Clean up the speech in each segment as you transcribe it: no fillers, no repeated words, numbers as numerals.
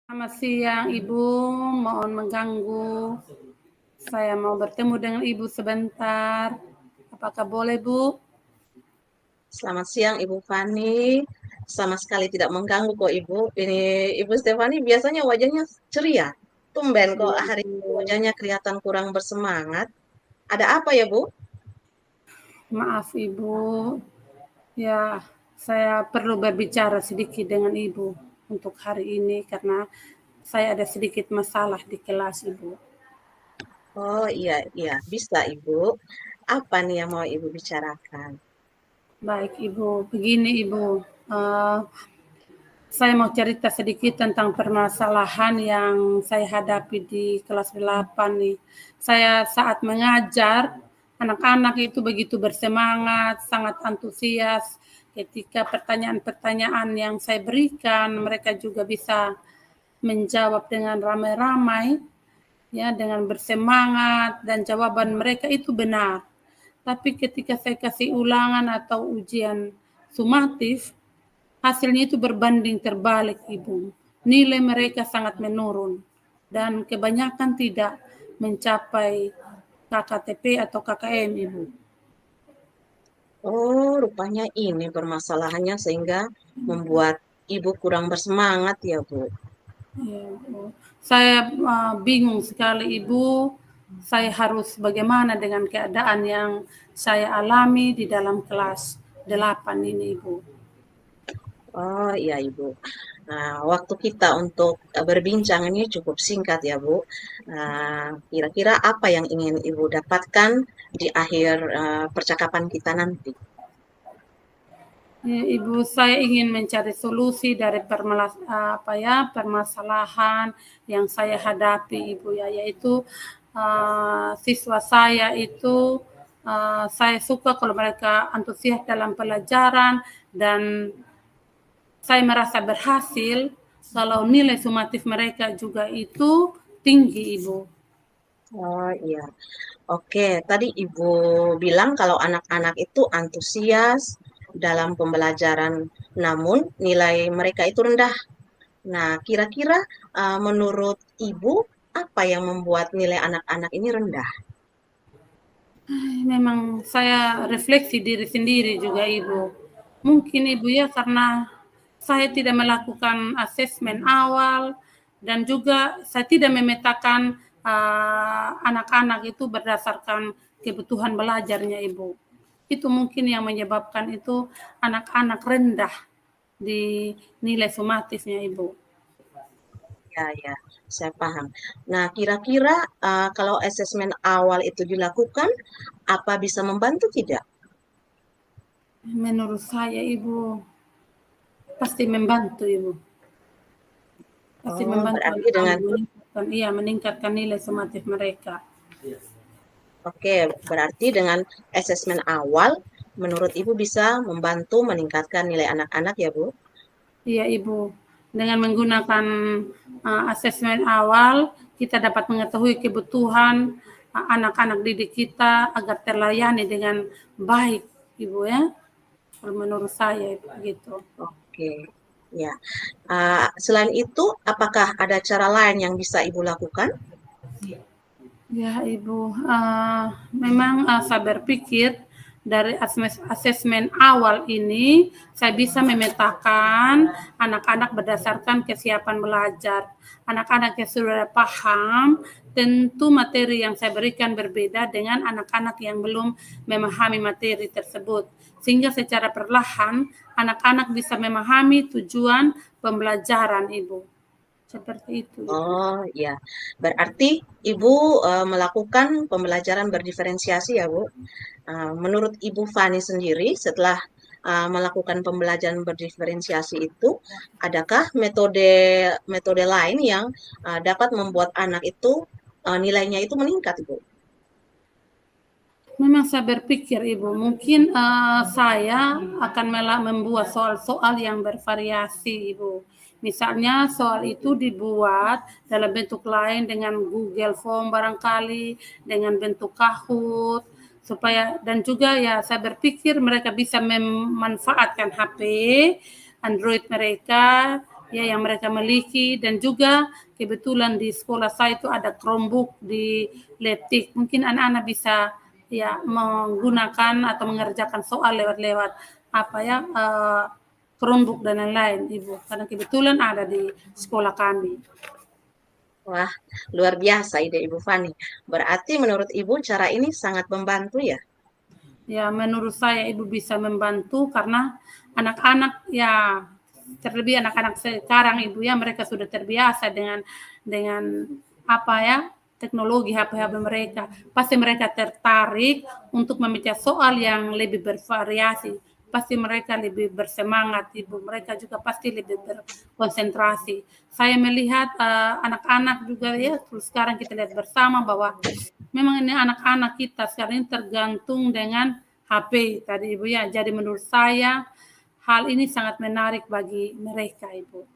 Selamat siang Ibu, mohon mengganggu. Saya mau bertemu dengan Ibu sebentar. Apakah boleh Bu? Selamat siang Ibu Fani. Sama sekali tidak mengganggu kok Ibu. Ini Ibu Stefani biasanya wajahnya ceria. Tumben kok Iya hari ini Ibu. wajahnya kelihatan kurang bersemangat. Ada apa ya Bu? Maaf Ibu. Ya, saya perlu berbicara sedikit dengan Ibu untuk hari ini karena saya ada sedikit masalah di kelas Ibu. Oh iya, iya bisa Ibu. Apa nih yang mau Ibu bicarakan? Baik Ibu, begini Ibu. Uh, Saya mau cerita sedikit tentang permasalahan yang saya hadapi di kelas 8 nih. Saya saat mengajar, anak-anak itu begitu bersemangat, sangat antusias. Ketika pertanyaan-pertanyaan yang saya berikan, mereka juga bisa menjawab dengan ramai-ramai, ya, dengan bersemangat, dan jawaban mereka itu benar. Tapi ketika saya kasih ulangan atau ujian sumatif, hasilnya itu berbanding terbalik, Ibu. Nilai mereka sangat menurun dan kebanyakan tidak mencapai KKTP atau KKM, Ibu. Oh, rupanya ini permasalahannya sehingga membuat Ibu kurang bersemangat ya Bu. Ya, Bu. Saya bingung sekali, Ibu. Saya harus bagaimana dengan keadaan yang saya alami di dalam kelas 8 ini, Ibu. Oh iya Ibu. Nah, waktu kita untuk berbincang ini cukup singkat ya Bu. Nah, kira-kira apa yang ingin Ibu dapatkan di akhir percakapan kita nanti? Ya, Ibu, saya ingin mencari solusi dari permasalahan yang saya hadapi, Ibu, ya, yaitu siswa saya itu saya suka kalau mereka antusias dalam pelajaran dan saya merasa berhasil kalau nilai sumatif mereka juga itu tinggi, Ibu. Oh iya, oke. Tadi Ibu bilang kalau anak-anak itu antusias dalam pembelajaran, namun nilai mereka itu rendah. Nah, kira-kira menurut Ibu apa yang membuat nilai anak-anak ini rendah? Memang saya refleksi diri sendiri juga Ibu. Mungkin Ibu ya karena saya tidak melakukan asesmen awal dan juga saya tidak memetakan anak-anak itu berdasarkan kebutuhan belajarnya Ibu. Itu mungkin yang menyebabkan itu anak-anak rendah di nilai sumatifnya Ibu. Ya, ya, saya paham. Nah, kira-kira kalau asesmen awal itu dilakukan, apa bisa membantu tidak? Menurut saya Ibu pasti membantu Ibu. Pasti Oh, membantu berarti anak-anak dengan meningkatkan nilai sumatif mereka. oke, berarti dengan asesmen awal, menurut Ibu bisa membantu meningkatkan nilai anak-anak ya, Bu? Iya Ibu, dengan menggunakan asesmen awal, kita dapat mengetahui kebutuhan anak-anak didik kita agar terlayani dengan baik, Ibu ya. Menurut saya begitu. Oke, ya. Selain itu, apakah ada cara lain yang bisa Ibu lakukan? Ya Ibu, memang saya berpikir dari asesmen awal ini saya bisa memetakan anak-anak berdasarkan kesiapan belajar. Anak-anak yang sudah paham, tentu materi yang saya berikan berbeda dengan anak-anak yang belum memahami materi tersebut. Sehingga secara perlahan anak-anak bisa memahami tujuan pembelajaran Ibu. Seperti itu Ibu. Oh, ya. Berarti Ibu melakukan pembelajaran berdiferensiasi ya, Bu? Menurut Ibu Fani sendiri, setelah melakukan pembelajaran berdiferensiasi itu, adakah metode metode lain yang dapat membuat anak itu nilainya itu meningkat, Ibu? Memang saya berpikir Ibu, mungkin saya akan membuat soal-soal yang bervariasi Ibu. Misalnya soal itu dibuat dalam bentuk lain dengan Google Form barangkali, dengan bentuk Kahoot, supaya dan juga ya saya berpikir mereka bisa memanfaatkan HP Android mereka ya yang mereka miliki, dan juga kebetulan di sekolah saya itu ada Chromebook di Letik. Mungkin anak-anak bisa ya menggunakan atau mengerjakan soal lewat Chromebook dan lain-lain, Ibu. Karena kebetulan ada di sekolah kami. Wah, luar biasa ide Ibu Fani. Berarti menurut Ibu cara ini sangat membantu ya? Ya, menurut saya Ibu bisa membantu karena anak-anak ya, terlebih anak-anak sekarang Ibu ya, mereka sudah terbiasa dengan teknologi HP-HP mereka. Pasti mereka tertarik untuk memecah soal yang lebih bervariasi. Pasti mereka lebih bersemangat, Ibu. Mereka juga pasti lebih berkonsentrasi. Saya melihat anak-anak juga ya, sekarang kita lihat bersama bahwa memang ini anak-anak kita sekarang ini tergantung dengan HP tadi Ibu ya. Jadi menurut saya hal ini sangat menarik bagi mereka, Ibu.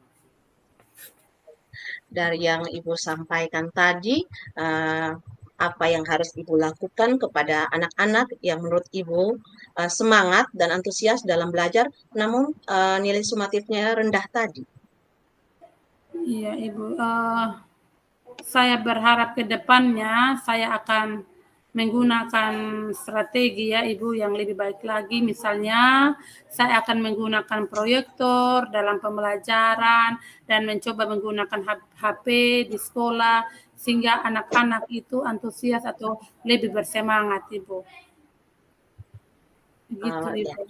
Dari yang Ibu sampaikan tadi, apa yang harus Ibu lakukan kepada anak-anak yang menurut Ibu semangat dan antusias dalam belajar, namun nilai sumatifnya rendah tadi? Iya, Ibu. Saya berharap ke depannya saya akan menggunakan strategi ya Ibu yang lebih baik lagi. Misalnya saya akan menggunakan proyektor dalam pembelajaran dan mencoba menggunakan HP di sekolah sehingga anak-anak itu antusias atau lebih bersemangat, Ibu. Begitu, Ya, Ibu.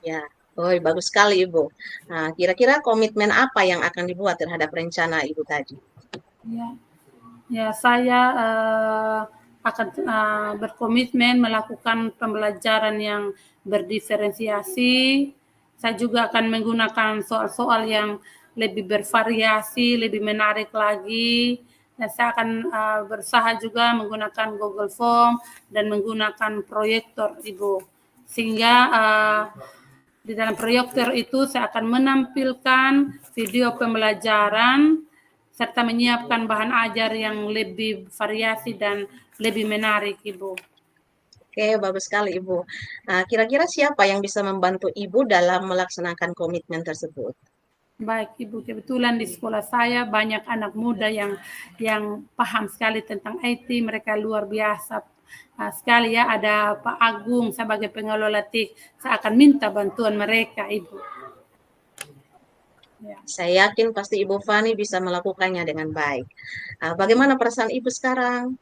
ya. Oh, bagus sekali Ibu. Nah, kira-kira komitmen apa yang akan dibuat terhadap rencana Ibu tadi? Ya, ya saya akan berkomitmen melakukan pembelajaran yang berdiferensiasi. Saya juga akan menggunakan soal-soal yang lebih bervariasi, lebih menarik lagi. Dan saya akan berusaha juga menggunakan Google Form dan menggunakan proyektor, Ibu. Sehingga di dalam proyektor itu saya akan menampilkan video pembelajaran serta menyiapkan bahan ajar yang lebih variasi dan lebih menarik, Ibu. Oke, bagus sekali Ibu. Nah, kira-kira siapa yang bisa membantu Ibu dalam melaksanakan komitmen tersebut? Baik, Ibu. Kebetulan di sekolah saya banyak anak muda yang paham sekali tentang IT. Mereka luar biasa sekali ya. Ada Pak Agung sebagai pengelola TIK. Saya akan minta bantuan mereka, Ibu. Ya. Saya yakin pasti Ibu Fani bisa melakukannya dengan baik. Bagaimana perasaan Ibu sekarang?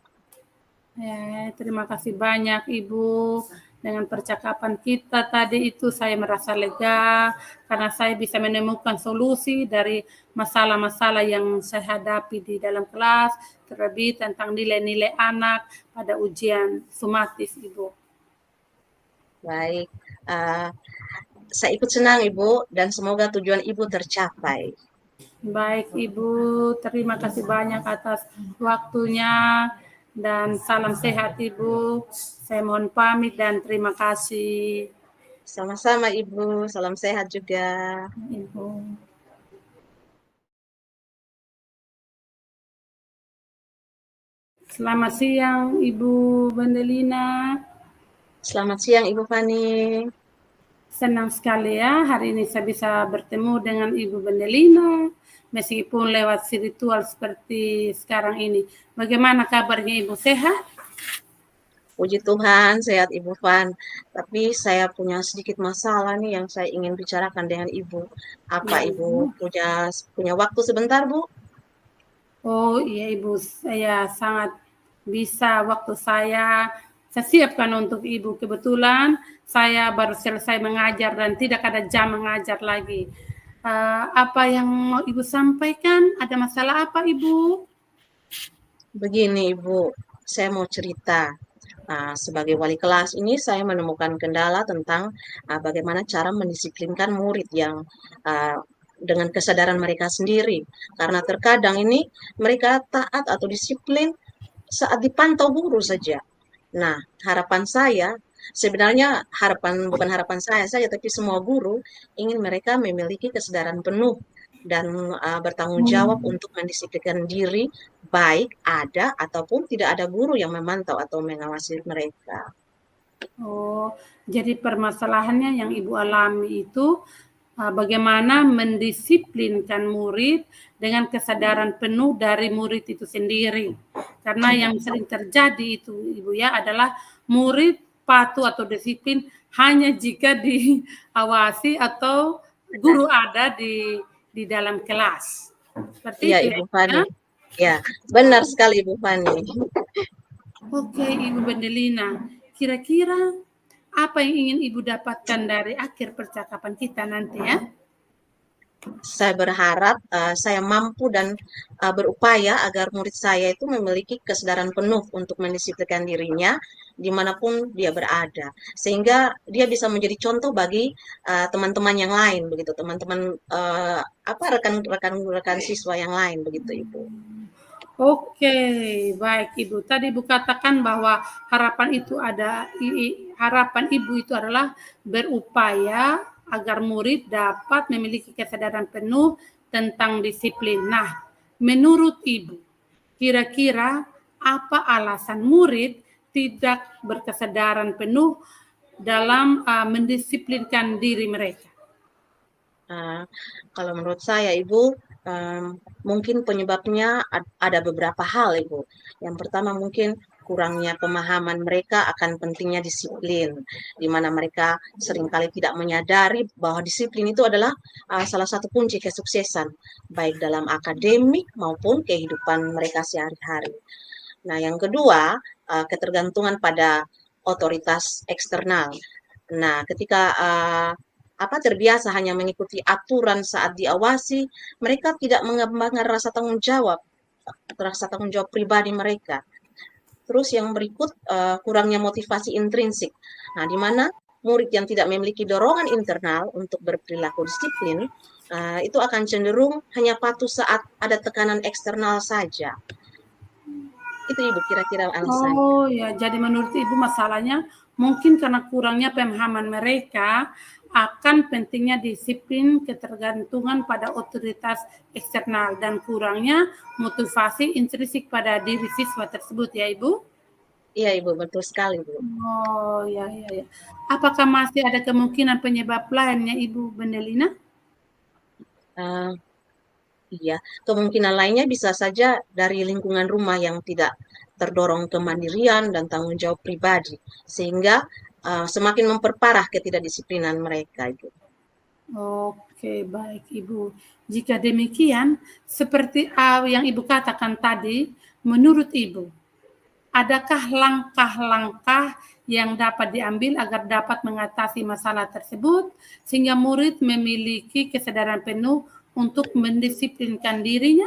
Ya, terima kasih banyak Ibu. Dengan percakapan kita tadi itu saya merasa lega karena saya bisa menemukan solusi dari masalah-masalah yang saya hadapi di dalam kelas, terlebih tentang nilai-nilai anak pada ujian sumatif, Ibu. Baik, saya ikut senang Ibu dan semoga tujuan Ibu tercapai. Baik Ibu, terima kasih banyak atas waktunya dan salam sehat Ibu. Saya mohon pamit dan terima kasih. Sama-sama Ibu, salam sehat juga. Ibu. Selamat siang Ibu Bendelina. Selamat siang Ibu Fani. Senang sekali ya hari ini saya bisa bertemu dengan Ibu Bendelina meskipun lewat virtual seperti sekarang ini. Bagaimana kabarnya Ibu, sehat? Puji Tuhan, sehat Ibu Fan. Tapi saya punya sedikit masalah nih yang saya ingin bicarakan dengan Ibu. Apa Ya, Ibu Ibu. punya waktu sebentar, Bu? Oh iya Ibu, saya sangat bisa waktu saya siapkan untuk Ibu. Kebetulan saya baru selesai mengajar dan tidak ada jam mengajar lagi. Apa yang mau Ibu sampaikan? Ada masalah apa Ibu? Begini Ibu, saya mau cerita. Sebagai wali kelas ini saya menemukan kendala tentang bagaimana cara mendisiplinkan murid yang uh, dengan kesadaran mereka sendiri. Karena terkadang ini mereka taat atau disiplin saat dipantau guru saja. Nah, harapan saya sebenarnya bukan harapan saya saja, tapi semua guru ingin mereka memiliki kesadaran penuh dan bertanggung jawab untuk mendisiplinkan diri, baik ada ataupun tidak ada guru yang memantau atau mengawasi mereka. Oh, jadi permasalahannya yang Ibu alami itu bagaimana mendisiplinkan murid dengan kesadaran penuh dari murid itu sendiri. Karena yang sering terjadi itu Ibu ya adalah murid patuh atau disiplin hanya jika diawasi atau guru ada di dalam kelas. Seperti Iya, itu ya Ibu Ibu ya. Fani. Ya, benar sekali Ibu Fani. Oke, Ibu Bendelina. Kira-kira apa yang ingin Ibu dapatkan dari akhir percakapan kita nanti ya? Saya berharap saya mampu dan berupaya agar murid saya itu memiliki kesadaran penuh untuk mendisiplinkan dirinya dimanapun dia berada, sehingga dia bisa menjadi contoh bagi teman-teman yang lain, begitu teman-teman rekan-rekan siswa yang lain, begitu Ibu. Oke, baik Ibu. Tadi Ibu katakan bahwa harapan Ibu itu adalah berupaya agar murid dapat memiliki kesadaran penuh tentang disiplin. Nah, menurut Ibu, kira-kira apa alasan murid tidak berkesadaran penuh dalam mendisiplinkan diri mereka? Kalau menurut saya, Ibu, mungkin penyebabnya ada beberapa hal, Ibu. Yang pertama mungkin kurangnya pemahaman mereka akan pentingnya disiplin, di mana mereka seringkali tidak menyadari bahwa disiplin itu adalah salah satu kunci kesuksesan, baik dalam akademik maupun kehidupan mereka sehari-hari. Nah, yang kedua, ketergantungan pada otoritas eksternal. Nah, ketika terbiasa hanya mengikuti aturan saat diawasi, mereka tidak mengembangkan rasa tanggung jawab pribadi mereka. Terus yang berikut kurangnya motivasi intrinsik. Nah, di mana murid yang tidak memiliki dorongan internal untuk berperilaku disiplin itu akan cenderung hanya patuh saat ada tekanan eksternal saja. Itu Ibu kira-kira alasannya. Oh ya, jadi menurut Ibu masalahnya mungkin karena kurangnya pemahaman mereka akan pentingnya disiplin, ketergantungan pada otoritas eksternal dan kurangnya motivasi intrinsik pada diri siswa tersebut ya Ibu? Iya Ibu, betul sekali Bu. Oh ya ya ya. Apakah masih ada kemungkinan penyebab lainnya Ibu Bendelina? Uh, Iya, kemungkinan lainnya bisa saja dari lingkungan rumah yang tidak terdorong kemandirian dan tanggung jawab pribadi, sehingga semakin memperparah ketidakdisiplinan mereka itu. Oke, baik Ibu. Jika demikian, seperti yang Ibu katakan tadi, menurut Ibu, adakah langkah-langkah yang dapat diambil agar dapat mengatasi masalah tersebut sehingga murid memiliki kesadaran penuh untuk mendisiplinkan dirinya?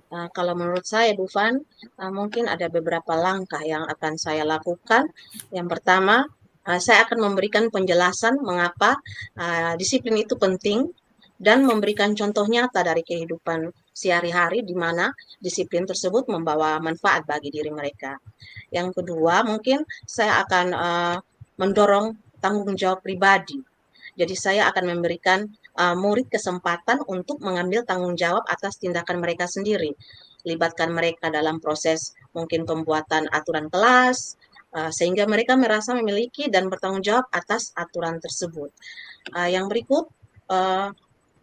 Kalau menurut saya, Bu Van, mungkin ada beberapa langkah yang akan saya lakukan. Yang pertama, saya akan memberikan penjelasan mengapa disiplin itu penting dan memberikan contoh nyata dari kehidupan sehari-hari di mana disiplin tersebut membawa manfaat bagi diri mereka. Yang kedua, mungkin saya akan mendorong tanggung jawab pribadi. Jadi saya akan memberikan murid kesempatan untuk mengambil tanggung jawab atas tindakan mereka sendiri. Libatkan mereka dalam proses mungkin pembuatan aturan kelas, sehingga mereka merasa memiliki dan bertanggung jawab atas aturan tersebut. Yang berikut,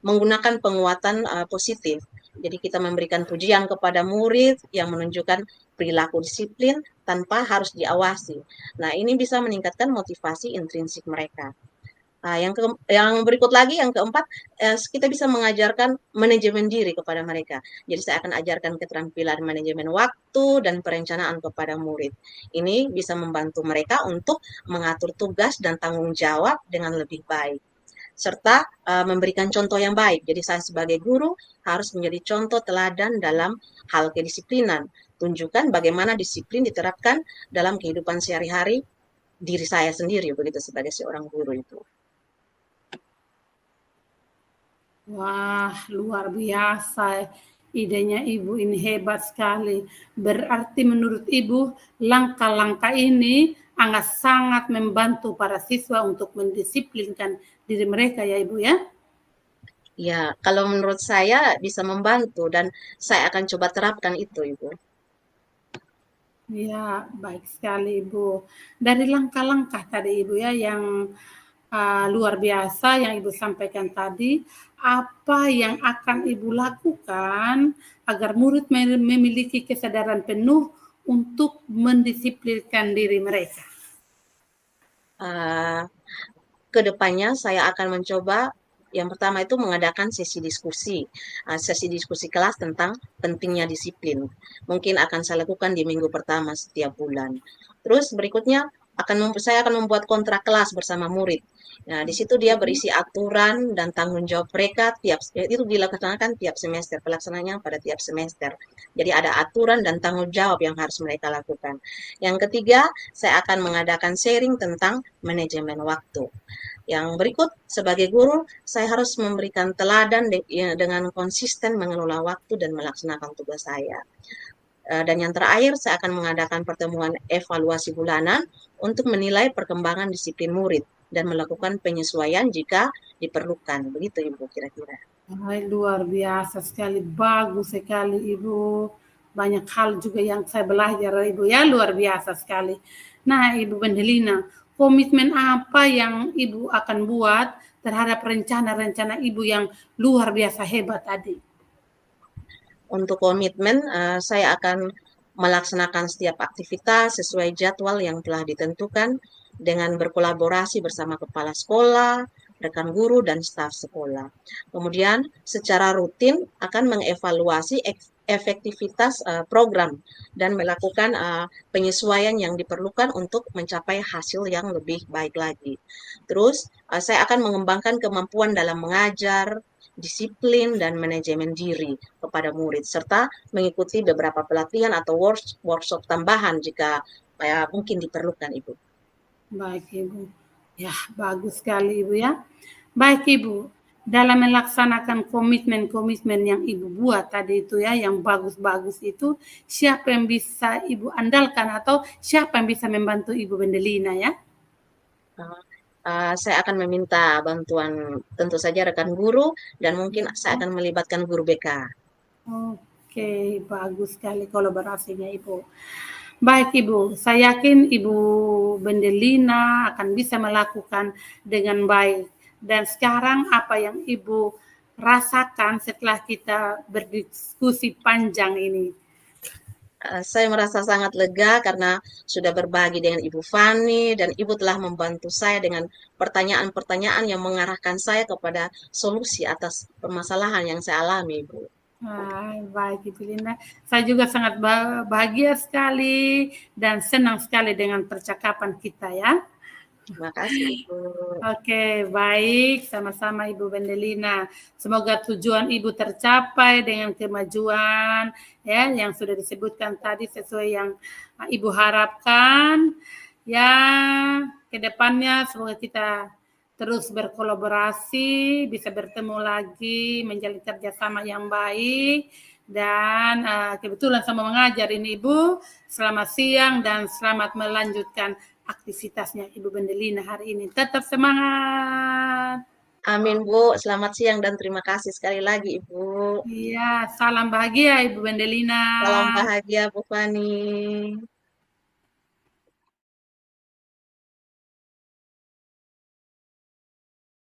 menggunakan penguatan positif. Jadi kita memberikan pujian kepada murid yang menunjukkan perilaku disiplin tanpa harus diawasi. Nah, ini bisa meningkatkan motivasi intrinsik mereka. Yang berikut lagi, yang keempat, kita bisa mengajarkan manajemen diri kepada mereka. Jadi saya akan ajarkan keterampilan manajemen waktu dan perencanaan kepada murid. Ini bisa membantu mereka untuk mengatur tugas dan tanggung jawab dengan lebih baik. Serta memberikan contoh yang baik. Jadi saya sebagai guru harus menjadi contoh teladan dalam hal kedisiplinan. Tunjukkan bagaimana disiplin diterapkan dalam kehidupan sehari-hari diri saya sendiri, begitu sebagai seorang guru itu. Wah, luar biasa. Idenya Ibu ini hebat sekali. Berarti menurut Ibu, langkah-langkah ini sangat membantu para siswa untuk mendisiplinkan diri mereka ya Ibu ya? Ya, kalau menurut saya bisa membantu dan saya akan coba terapkan itu, Ibu. Ya, baik sekali Ibu. Dari langkah-langkah tadi Ibu ya yang luar biasa yang Ibu sampaikan tadi. Apa yang akan Ibu lakukan agar murid memiliki kesadaran penuh untuk mendisiplinkan diri mereka? Uh, Kedepannya saya akan mencoba yang pertama itu mengadakan sesi diskusi kelas tentang pentingnya disiplin. Mungkin akan saya lakukan di minggu pertama setiap bulan. Terus berikutnya saya akan membuat kontrak kelas bersama murid. Nah, di situ dia berisi aturan dan tanggung jawab mereka itu dilaksanakan tiap semester, pelaksananya pada tiap semester. Jadi ada aturan dan tanggung jawab yang harus mereka lakukan. Yang ketiga, saya akan mengadakan sharing tentang manajemen waktu. Yang berikut, sebagai guru, saya harus memberikan teladan dengan konsisten mengelola waktu dan melaksanakan tugas saya. Dan yang terakhir, saya akan mengadakan pertemuan evaluasi bulanan untuk menilai perkembangan disiplin murid dan melakukan penyesuaian jika diperlukan. Begitu, Ibu, kira-kira. Luar biasa sekali, bagus sekali Ibu. Banyak hal juga yang saya belajar Ibu ya, luar biasa sekali. Nah Ibu Bendelina, komitmen apa yang Ibu akan buat terhadap rencana-rencana Ibu yang luar biasa hebat tadi? Untuk komitmen, saya akan melaksanakan setiap aktivitas sesuai jadwal yang telah ditentukan dengan berkolaborasi bersama kepala sekolah, rekan guru, dan staf sekolah. Kemudian secara rutin akan mengevaluasi efektivitas program dan melakukan penyesuaian yang diperlukan untuk mencapai hasil yang lebih baik lagi. Terus saya akan mengembangkan kemampuan dalam mengajar, disiplin, dan manajemen diri kepada murid, serta mengikuti beberapa pelatihan atau workshop tambahan jika mungkin diperlukan, Ibu. Baik Ibu. Ya, bagus sekali Ibu ya. Baik Ibu, dalam melaksanakan komitmen-komitmen yang Ibu buat tadi itu ya, yang bagus-bagus itu, siapa yang bisa Ibu andalkan atau siapa yang bisa membantu Ibu Bendelina ya? Saya akan meminta bantuan tentu saja rekan guru dan mungkin saya akan melibatkan guru BK. Oke, bagus sekali kolaborasinya Ibu. Baik Ibu, saya yakin Ibu Bendelina akan bisa melakukan dengan baik. Dan sekarang apa yang Ibu rasakan setelah kita berdiskusi panjang ini? Saya merasa sangat lega karena sudah berbagi dengan Ibu Fani dan Ibu telah membantu saya dengan pertanyaan-pertanyaan yang mengarahkan saya kepada solusi atas permasalahan yang saya alami, Ibu. Baik Ibu Linda, saya juga sangat bahagia sekali dan senang sekali dengan percakapan kita ya. Terima kasih, Ibu. Oke, baik, sama-sama Ibu Bendelina. Semoga tujuan Ibu tercapai dengan kemajuan ya yang sudah disebutkan tadi sesuai yang Ibu harapkan. Ya, kedepannya semoga kita terus berkolaborasi, bisa bertemu lagi, menjalin kerjasama yang baik. Dan kebetulan sama mengajar ini Ibu, selamat siang dan selamat melanjutkan aktivitasnya Ibu Bendelina hari ini. Tetap semangat. Amin, Bu. Selamat siang dan terima kasih sekali lagi, Ibu. Iya, salam bahagia Ibu Bendelina. Salam bahagia, Bu Fani.